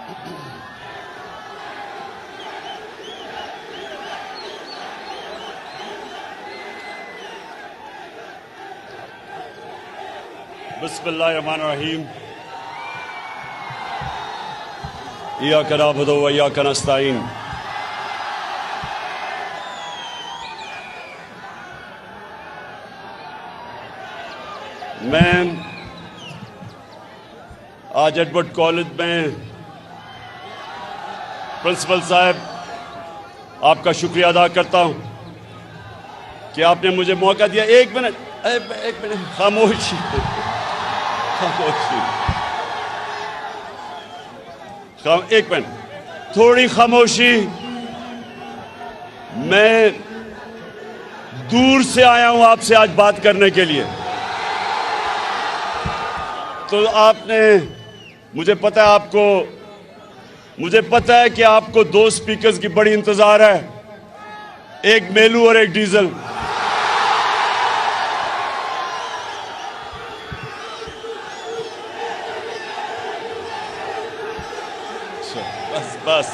بسم اللہ الرحمن الرحیم ایاک نعبد و ایاک نستعین. میں آج ایڈورڈ کالج میں پرنسپل صاحب آپ کا شکریہ ادا کرتا ہوں کہ آپ نے مجھے موقع دیا. ایک منٹ خاموشی ایک منٹ تھوڑی خاموشی. میں دور سے آیا ہوں آپ سے آج بات کرنے کے لیے. تو آپ نے مجھے پتا ہے کہ آپ کو دو سپیکرز کی بڑی انتظار ہے, ایک میلو اور ایک ڈیزل. بس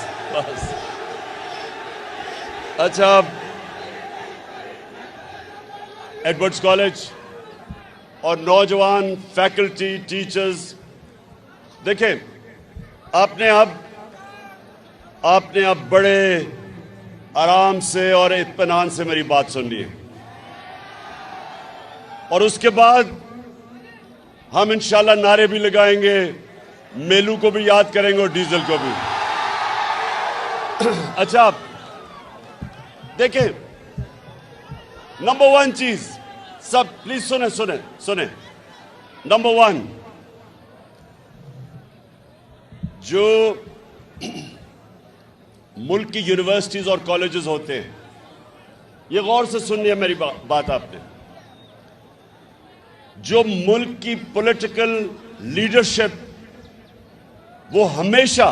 اچھا, ایڈورڈز کالج اور نوجوان فیکلٹی ٹیچرز, دیکھیں آپ نے اب بڑے آرام سے اور اطمینان سے میری بات سن لی ہے, اور اس کے بعد ہم انشاءاللہ نعرے بھی لگائیں گے, میلو کو بھی یاد کریں گے اور ڈیزل کو بھی. اچھا دیکھیں, نمبر ون چیز, سب پلیز سنیں. نمبر ون, جو ملک کی یونیورسٹیز اور کالجز ہوتے ہیں, یہ غور سے سننی ہے میری بات آپ نے. جو ملک کی پولیٹیکل لیڈرشپ وہ ہمیشہ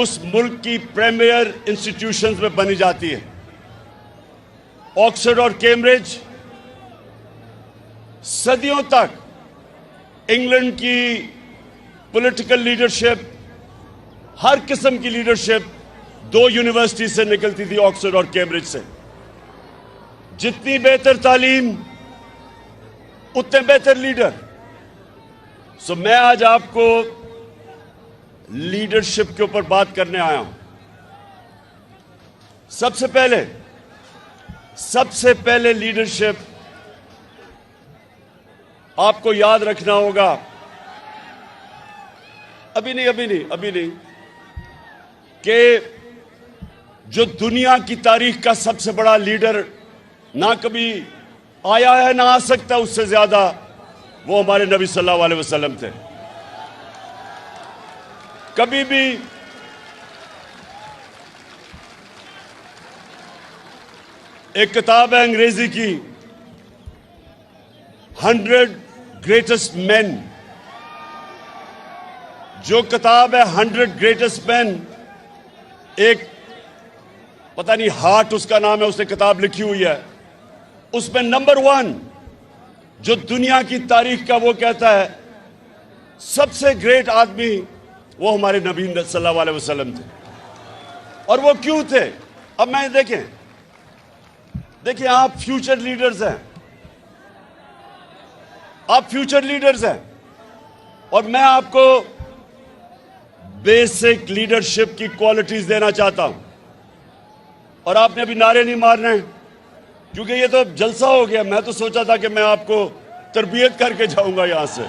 اس ملک کی پریمیئر انسٹیٹیوشنز میں بنی جاتی ہے. آکسفورڈ اور کیمبرج صدیوں تک انگلینڈ کی پولیٹیکل لیڈرشپ, ہر قسم کی لیڈرشپ دو یونیورسٹی سے نکلتی تھی, آکسفورڈ اور کیمبرج سے. جتنی بہتر تعلیم اتنے بہتر لیڈر. سو میں آج آپ کو لیڈرشپ کے اوپر بات کرنے آیا ہوں. سب سے پہلے لیڈرشپ آپ کو یاد رکھنا ہوگا, ابھی نہیں, کہ جو دنیا کی تاریخ کا سب سے بڑا لیڈر نہ کبھی آیا ہے نہ آ سکتا اس سے زیادہ, وہ ہمارے نبی صلی اللہ علیہ وسلم تھے. کبھی بھی ایک کتاب ہے انگریزی کی 100 گریٹسٹ مین, جو کتاب ہے 100 گریٹسٹ مین, ایک پتہ نہیں ہارٹ اس کا نام ہے, اس نے کتاب لکھی ہوئی ہے. اس میں نمبر 1 جو دنیا کی تاریخ کا وہ کہتا ہے سب سے گریٹ آدمی وہ ہمارے نبی صلی اللہ علیہ وسلم تھے. اور وہ کیوں تھے؟ اب میں دیکھیں آپ فیوچر لیڈرز ہیں, اور میں آپ کو بیسک لیڈرشپ کی کوالٹیز دینا چاہتا ہوں. اور آپ نے ابھی نعرے نہیں مارنے کیونکہ یہ تو جلسہ ہو گیا. میں تو سوچا تھا کہ میں آپ کو تربیت کر کے جاؤں گا یہاں سے.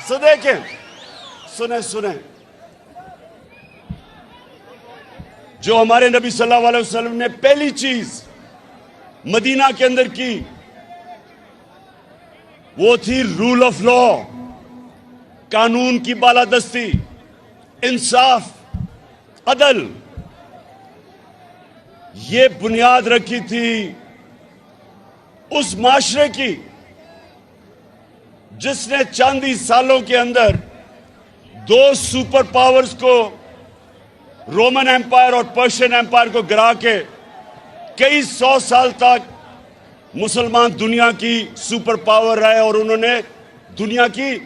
سو دیکھیں, سنیں جو ہمارے نبی صلی اللہ علیہ وسلم نے پہلی چیز مدینہ کے اندر کی وہ تھی رول آف لا, قانون کی بالادستی, انصاف, عدل. یہ بنیاد رکھی تھی اس معاشرے کی جس نے چند ہی سالوں کے اندر دو سپر پاورز کو, رومن ایمپائر اور پرشین ایمپائر کو گرا کے کئی 100 سال تک مسلمان دنیا کی سپر پاور رہے, اور انہوں نے دنیا کی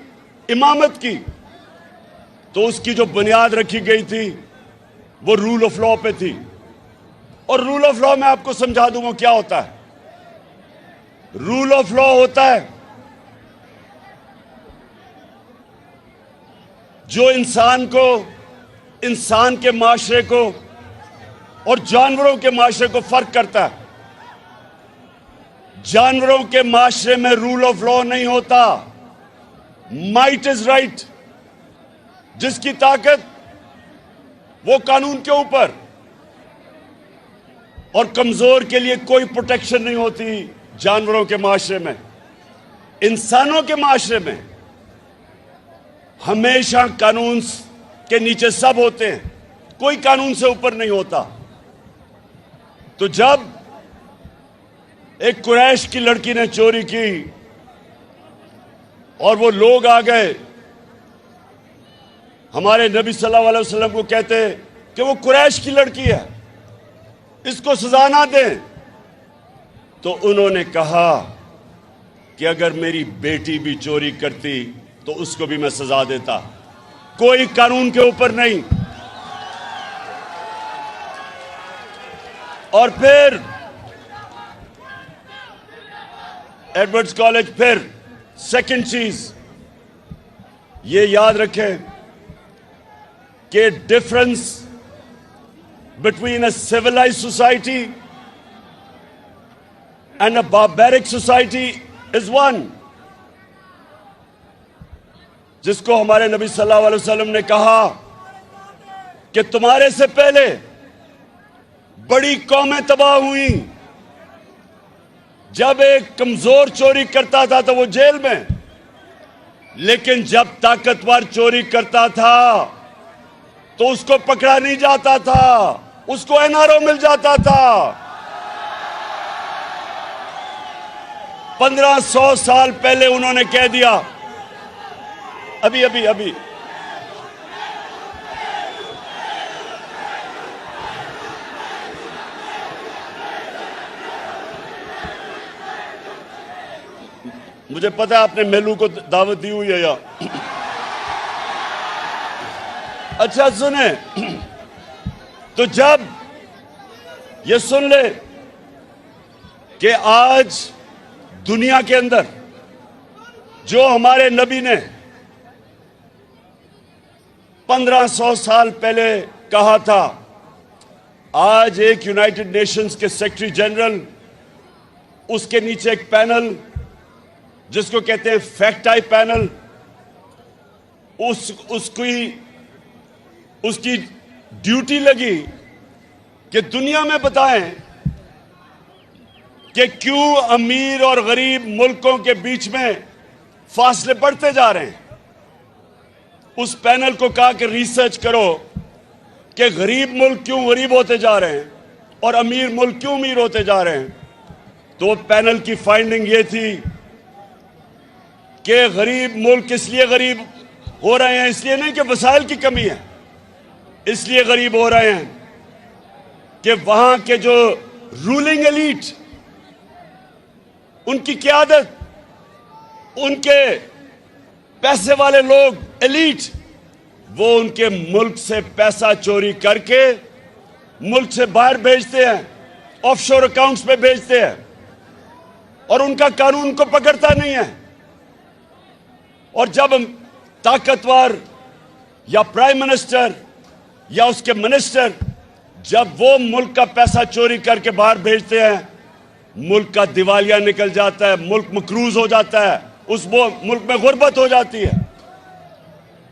امامت کی تو اس کی جو بنیاد رکھی گئی تھی وہ رول آف لا پہ تھی. اور رول آف لا میں آپ کو سمجھا دوں وہ کیا ہوتا ہے. رول آف لا ہوتا ہے جو انسان کو، انسان کے معاشرے کو اور جانوروں کے معاشرے کو فرق کرتا ہے. جانوروں کے معاشرے میں رول آف لا نہیں ہوتا. Might is right. جس کی طاقت وہ قانون کے اوپر، اور کمزور کے لیے کوئی پروٹیکشن نہیں ہوتی. جانوروں کے معاشرے میں، انسانوں کے معاشرے میں ہمیشہ قانون کے نیچے سب ہوتے ہیں، کوئی قانون سے اوپر نہیں ہوتا. تو جب ایک قریش کی لڑکی نے چوری کی اور وہ لوگ آ گئے ہمارے نبی صلی اللہ علیہ وسلم کو کہتے کہ وہ قریش کی لڑکی ہے، اس کو سزا نہ دیں، تو انہوں نے کہا کہ اگر میری بیٹی بھی چوری کرتی تو اس کو بھی میں سزا دیتا. کوئی قانون کے اوپر نہیں. اور پھر ایڈورڈز کالج، پھر سیکنڈ چیز یہ یاد رکھیں کہ difference between a civilized society and a barbaric society is one. جس کو ہمارے نبی صلی اللہ علیہ وسلم نے کہا کہ تمہارے سے پہلے بڑی قومیں تباہ ہوئیں. جب ایک کمزور چوری کرتا تھا تو وہ جیل میں، لیکن جب طاقتور چوری کرتا تھا تو اس کو پکڑا نہیں جاتا تھا، اس کو NRO مل جاتا تھا. 1500 سال پہلے انہوں نے کہہ دیا. ابھی مجھے پتا ہے آپ نے میلو کو دعوت دی ہوئی ہے یا اچھا سنیں. تو جب یہ سن لے کہ آج دنیا کے اندر جو ہمارے نبی نے 1500 سال پہلے کہا تھا، آج ایک یونائٹڈ نیشنز کے سیکرٹری جنرل، اس کے نیچے ایک پینل جس کو کہتے ہیں فیکٹ آئی پینل، اس کی ڈیوٹی لگی کہ دنیا میں بتائیں کہ کیوں امیر اور غریب ملکوں کے بیچ میں فاصلے بڑھتے جا رہے ہیں. اس پینل کو کہا کہ ریسرچ کرو کہ غریب ملک کیوں غریب ہوتے جا رہے ہیں اور امیر ملک کیوں امیر ہوتے جا رہے ہیں. تو پینل کی فائنڈنگ یہ تھی کہ غریب ملک اس لیے غریب ہو رہے ہیں، اس لیے نہیں کہ وسائل کی کمی ہے، اس لیے غریب ہو رہے ہیں کہ وہاں کے جو رولنگ ایلیٹ، ان کی قیادت، ان کے پیسے والے لوگ ایلیٹ، وہ ان کے ملک سے پیسہ چوری کر کے ملک سے باہر بھیجتے ہیں، آف شور اکاؤنٹس پہ بھیجتے ہیں، اور ان کا قانون کو پکڑتا نہیں ہے. اور جب طاقتور یا پرائم منسٹر یا اس کے منسٹر جب وہ ملک کا پیسہ چوری کر کے باہر بھیجتے ہیں، ملک کا دیوالیہ نکل جاتا ہے، ملک مقروض ہو جاتا ہے، اس ملک میں غربت ہو جاتی ہے.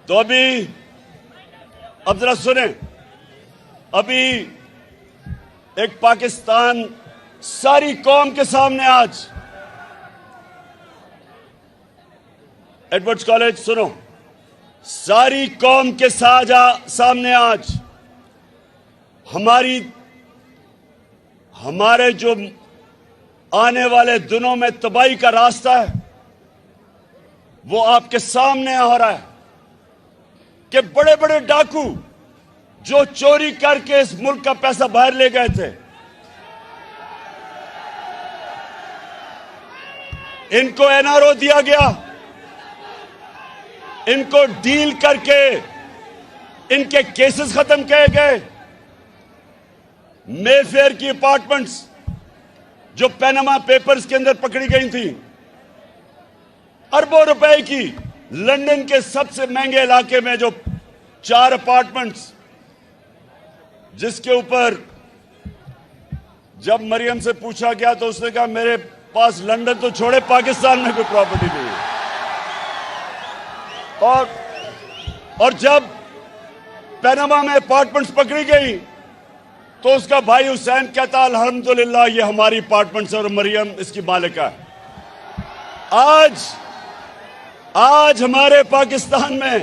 تو اب ذرا سنیں، ابھی ایک پاکستان ساری قوم کے سامنے آج، ایڈورڈز کالج سنو، ساری قوم کے سامنے آج ہمارے جو آنے والے دنوں میں تباہی کا راستہ ہے وہ آپ کے سامنے آ رہا ہے کہ بڑے بڑے ڈاکو جو چوری کر کے اس ملک کا پیسہ باہر لے گئے تھے، ان کو NRO دیا گیا. ان کو ڈیل کر کے ان کے کیسز ختم کیے گئے. مے فیئر کی اپارٹمنٹس جو پیناما پیپرز کے اندر پکڑی گئی تھیں, اربوں روپے کی, لندن کے سب سے مہنگے علاقے میں جو 4 اپارٹمنٹس, جس کے اوپر جب مریم سے پوچھا گیا تو اس نے کہا میرے پاس لندن تو چھوڑے پاکستان میں کوئی پراپرٹی نہیں ہے. اور جب پیناما میں اپارٹمنٹس پکڑی گئی تو اس کا بھائی حسین کہتا الحمدللہ یہ ہماری اپارٹمنٹس اور مریم اس کی مالکہ ہے. آج ہمارے پاکستان میں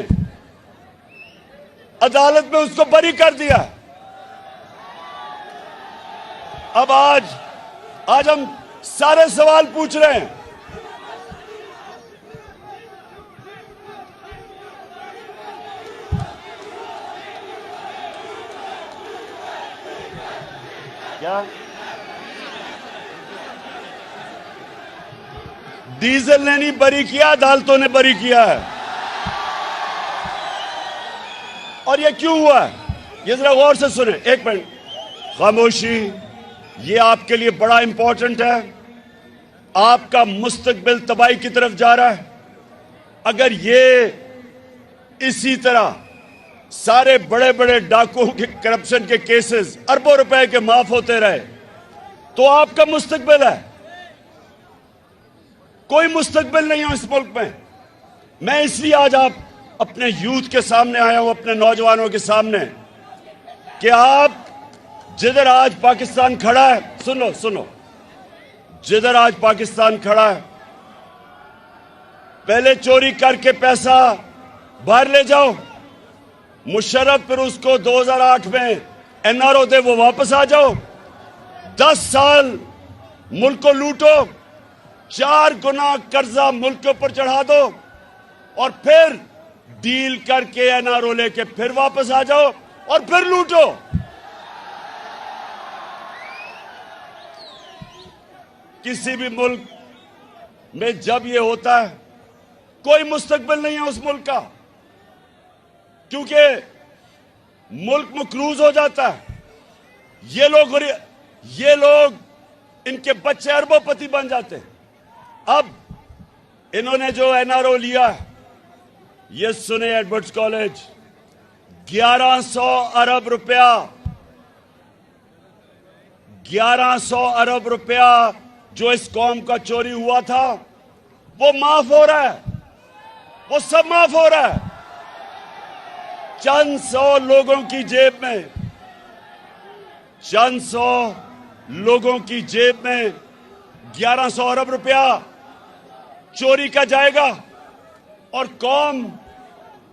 عدالت میں اس کو بری کر دیا. اب آج ہم سارے سوال پوچھ رہے ہیں. کیا ڈیزل نے نہیں بری کیا, عدالتوں نے بری کیا ہے. اور یہ کیوں ہوا ہے یہ ذرا غور سے سنیں. ایک منٹ خاموشی, یہ آپ کے لیے بڑا امپورٹنٹ ہے. آپ کا مستقبل تباہی کی طرف جا رہا ہے. اگر یہ اسی طرح سارے بڑے بڑے ڈاکوؤں کے کرپشن کے کیسز اربوں روپے کے معاف ہوتے رہے تو آپ کا مستقبل ہے. کوئی مستقبل نہیں ہے اس ملک میں. میں اس لیے آج آپ اپنے یوتھ کے سامنے آیا ہوں, اپنے نوجوانوں کے سامنے, کہ آپ جدھر آج پاکستان کھڑا ہے, سنو, جدھر آج پاکستان کھڑا ہے, پہلے چوری کر کے پیسہ باہر لے جاؤ. مشرف پھر اس کو 2008 میں NRO دے, وہ واپس آ جاؤ. 10 سال ملک کو لوٹو, 4 گنا قرضہ ملک کے اوپر چڑھا دو, اور پھر ڈیل کر کے NRO لے کے پھر واپس آ جاؤ اور پھر لوٹو. کسی بھی ملک میں جب یہ ہوتا ہے کوئی مستقبل نہیں ہے اس ملک کا, کیونکہ ملک مقروض ہو جاتا ہے. یہ لوگ ان کے بچے اربوں پتی بن جاتے ہیں. اب انہوں نے جو NRO لیا ہے, یہ سنے ایڈورڈز کالج, 1100 ارب روپیہ 1100 ارب روپیہ جو اس قوم کا چوری ہوا تھا وہ معاف ہو رہا ہے. وہ سب معاف ہو رہا ہے. چند سو لوگوں کی جیب میں 1100 ارب روپیہ چوری کا جائے گا, اور قوم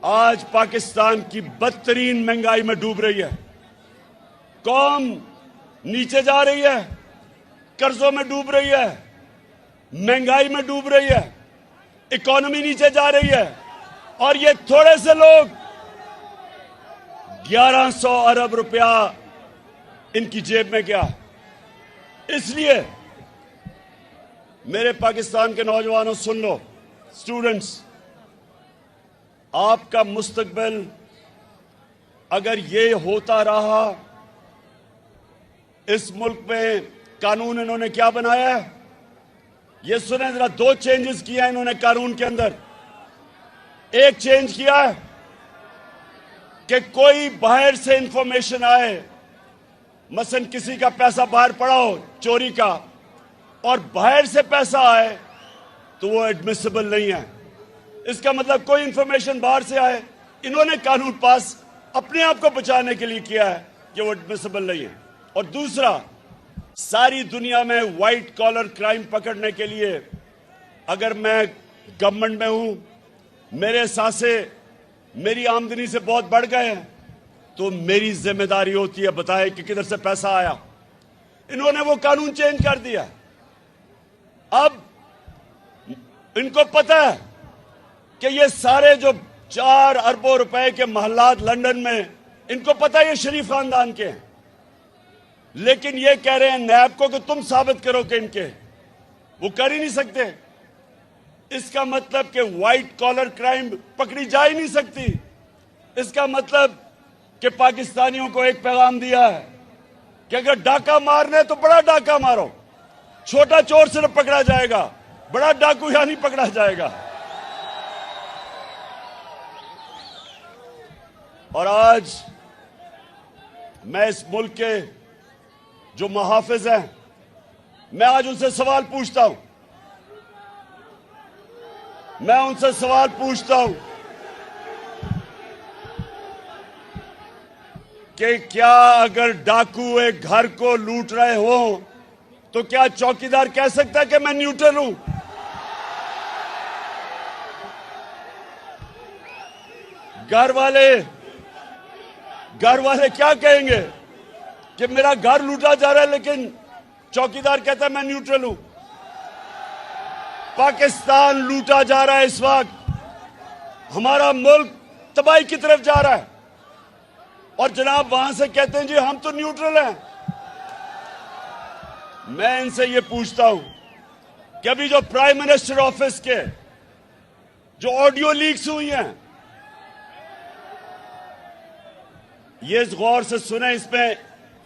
آج پاکستان کی بدترین مہنگائی میں ڈوب رہی ہے. قوم نیچے جا رہی ہے, قرضوں میں ڈوب رہی ہے, مہنگائی میں ڈوب رہی ہے, اکانومی نیچے جا رہی ہے, اور یہ تھوڑے سے لوگ 1100 ارب روپیہ ان کی جیب میں گیا. اس لیے میرے پاکستان کے نوجوانوں سن لو, اسٹوڈنٹس, آپ کا مستقبل اگر یہ ہوتا رہا, اس ملک میں قانون انہوں نے کیا بنایا ہے, یہ سنیں ذرا. 2 چینجز کیا انہوں نے قانون کے اندر. ایک چینج کیا ہے کہ کوئی باہر سے انفارمیشن آئے, مثلا کسی کا پیسہ باہر پڑا ہو چوری کا, اور باہر سے پیسہ آئے تو وہ ایڈمیسیبل نہیں ہے. اس کا مطلب کوئی انفارمیشن باہر سے آئے, انہوں نے قانون پاس اپنے آپ کو بچانے کے لیے کیا ہے کہ وہ ایڈمیسیبل نہیں ہے. اور دوسرا, ساری دنیا میں وائٹ کالر کرائم پکڑنے کے لیے اگر میں گورنمنٹ میں ہوں, میرے سانسے میری آمدنی سے بہت بڑھ گئے ہیں, تو میری ذمہ داری ہوتی ہے بتائے کہ کدھر سے پیسہ آیا. انہوں نے وہ قانون چینج کر دیا. اب ان کو پتہ ہے کہ یہ سارے جو 4 اربوں روپے کے محلات لندن میں, ان کو پتہ ہے یہ شریف خاندان کے ہیں, لیکن یہ کہہ رہے ہیں نیب کو کہ تم ثابت کرو کہ ان کے, وہ کر ہی نہیں سکتے. اس کا مطلب کہ وائٹ کالر کرائم پکڑی جا ہی نہیں سکتی. اس کا مطلب کہ پاکستانیوں کو ایک پیغام دیا ہے کہ اگر ڈاکہ مارنا ہے تو بڑا ڈاکہ مارو. چھوٹا چور صرف پکڑا جائے گا, بڑا ڈاکو یا نہیں پکڑا جائے گا. اور آج میں اس ملک کے جو محافظ ہیں, میں آج ان سے سوال پوچھتا ہوں. میں ان سے سوال پوچھتا ہوں کہ کیا اگر ڈاکو ایک گھر کو لوٹ رہے ہوں تو کیا چوکیدار کہہ سکتا ہے کہ میں نیوٹرل ہوں؟ گھر والے کیا کہیں گے کہ میرا گھر لوٹا جا رہا ہے لیکن چوکیدار کہتا ہے میں نیوٹرل ہوں؟ پاکستان لوٹا جا رہا ہے اس وقت, ہمارا ملک تباہی کی طرف جا رہا ہے, اور جناب وہاں سے کہتے ہیں جی ہم تو نیوٹرل ہیں. میں ان سے یہ پوچھتا ہوں کہ ابھی جو پرائم منسٹر آفس کے جو آڈیو لیکس ہوئی ہیں, یہ غور سے سنیں, اس میں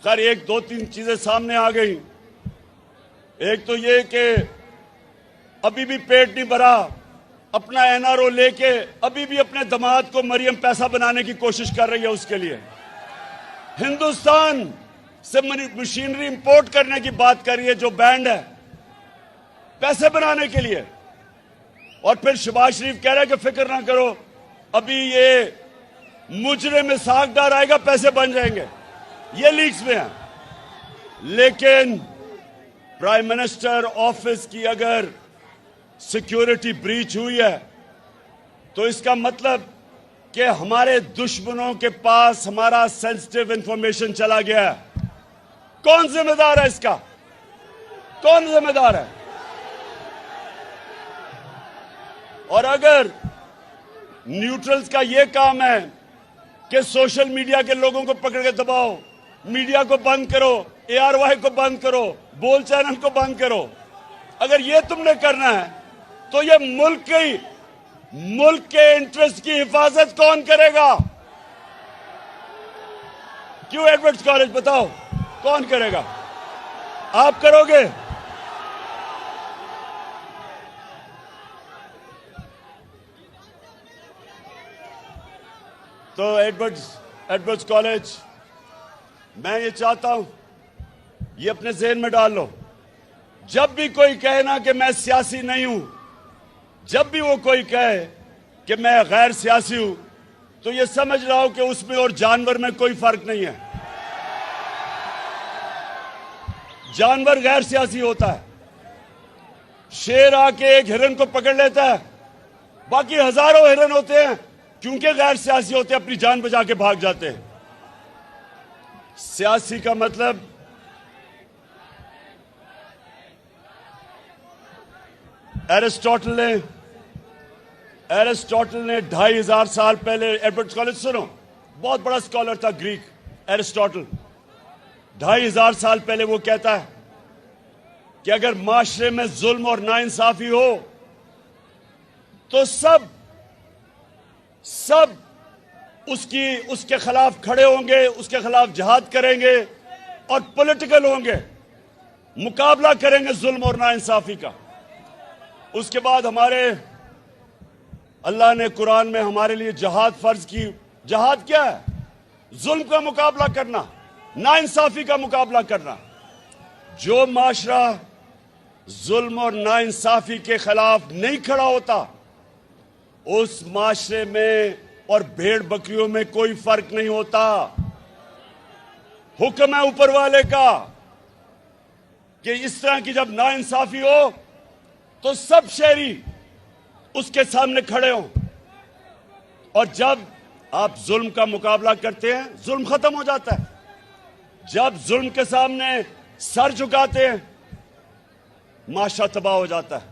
خیر ایک دو تین چیزیں سامنے آ گئی. ایک تو یہ کہ ابھی بھی پیٹ نہیں بھرا, اپنا این آر او لے کے ابھی بھی اپنے داماد کو مریم پیسہ بنانے کی کوشش کر رہی ہے. اس کے لیے ہندوستان سے مشینری امپورٹ کرنے کی بات کر رہی ہے جو بینڈ ہے, پیسے بنانے کے لیے. اور پھر شہباز شریف کہہ رہا ہے کہ فکر نہ کرو, ابھی یہ مجرے میں ساگ ڈال آئے گا, پیسے بن جائیں گے. یہ لیکس میں ہیں. لیکن پرائم منسٹر آفس کی اگر سیکیورٹی بریچ ہوئی ہے تو اس کا مطلب کہ ہمارے دشمنوں کے پاس ہمارا سینسٹیو انفارمیشن چلا گیا ہے. کون ذمہ دار ہے اس کا؟ کون ذمہ دار ہے؟ اور اگر نیوٹرلز کا یہ کام ہے کہ سوشل میڈیا کے لوگوں کو پکڑ کے دباؤ, میڈیا کو بند کرو, اے آر وائی کو بند کرو, بول چینل کو بند کرو, اگر یہ تم نے کرنا ہے تو یہ ملک کے انٹرسٹ کی حفاظت کون کرے گا؟ کیوں ایڈورڈز کالج بتاؤ کون کرے گا؟ آپ کرو گے؟ تو ایڈورڈز کالج, میں یہ چاہتا ہوں یہ اپنے ذہن میں ڈال لو, جب بھی کوئی کہے نا کہ میں سیاسی نہیں ہوں, جب بھی وہ کوئی کہے کہ میں غیر سیاسی ہوں, تو یہ سمجھ رہا ہوں کہ اس میں اور جانور میں کوئی فرق نہیں ہے. جانور غیر سیاسی ہوتا ہے. شیر آ کے ایک ہرن کو پکڑ لیتا ہے, باقی ہزاروں ہرن ہوتے ہیں, کیونکہ غیر سیاسی ہوتے ہیں اپنی جان بچا کے بھاگ جاتے ہیں. سیاسی کا مطلب ایرسٹوٹل نے 2500 سال پہلے, ایڈورڈ کالج سنو, بہت بڑا اسکالر تھا گریک, ایرسٹوٹل 2500 سال پہلے وہ کہتا ہے کہ اگر معاشرے میں ظلم اور ناانصافی ہو تو سب اس کے خلاف کھڑے ہوں گے, اس کے خلاف جہاد کریں گے اور پولیٹیکل ہوں گے, مقابلہ کریں گے ظلم اور ناانصافی کا. اس کے بعد اللہ نے قرآن میں ہمارے لیے جہاد فرض کی. جہاد کیا ہے؟ ظلم کا مقابلہ کرنا, ناانصافی کا مقابلہ کرنا. جو معاشرہ ظلم اور ناانصافی کے خلاف نہیں کھڑا ہوتا, اس معاشرے میں اور بھیڑ بکریوں میں کوئی فرق نہیں ہوتا. حکم ہے اوپر والے کا کہ اس طرح کی جب ناانصافی ہو تو سب شہری اس کے سامنے کھڑے ہوں, اور جب آپ ظلم کا مقابلہ کرتے ہیں ظلم ختم ہو جاتا ہے. جب ظلم کے سامنے سر جھکاتے ہیں معاشرہ تباہ ہو جاتا ہے.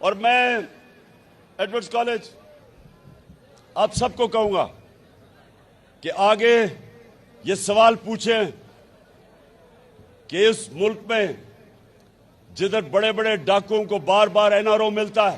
اور میں ایڈورڈز کالج آپ سب کو کہوں گا کہ آگے یہ سوال پوچھیں کہ اس ملک میں جدھر بڑے بڑے ڈاکوؤں کو بار بار این آر او ملتا ہے,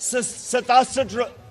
67